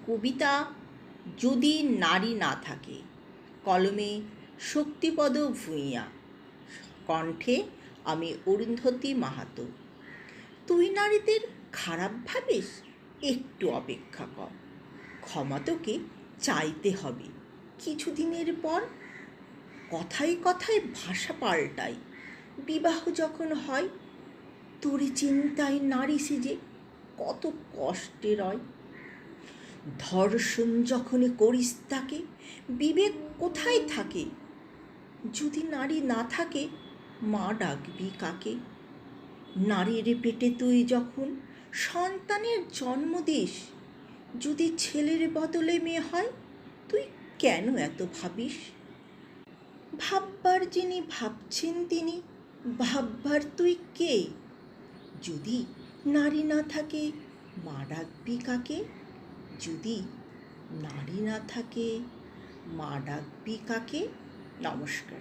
কবিতা যদি নারী না থাকে, কলমে শক্তিপদ ভূঁইয়া, কণ্ঠে আমি অরুন্ধতী মাহাতো। তুই নারীদের খারাপ ভাবিস? একটু অপেক্ষা কর, ক্ষমা তোকে চাইতে হবে কিছুদিনের পর। কথায় কথায় ভাষা পাল্টায়, বিবাহ যখন হয় তোরই চিন্তায় নারী সেজে কত কষ্টে রয়। ধর্ষণ যখন করিস তাকে, বিবেক কোথায় থাকে? যদি নারী না থাকে, মা ডাকবি কাকে? নারীর পেটে তুই যখন সন্তানের জন্ম দিস, যদি ছেলের বদলে মেয়ে হয়, তুই কেন এত ভাবিস? ভাববার যিনি ভাবছেন তিনি, ভাববার তুই কে? যদি নারী না থাকে, মা ডাকবি কাকে? যদি নারী না থাকে, মা ডাকবি কাকে? নমস্কার।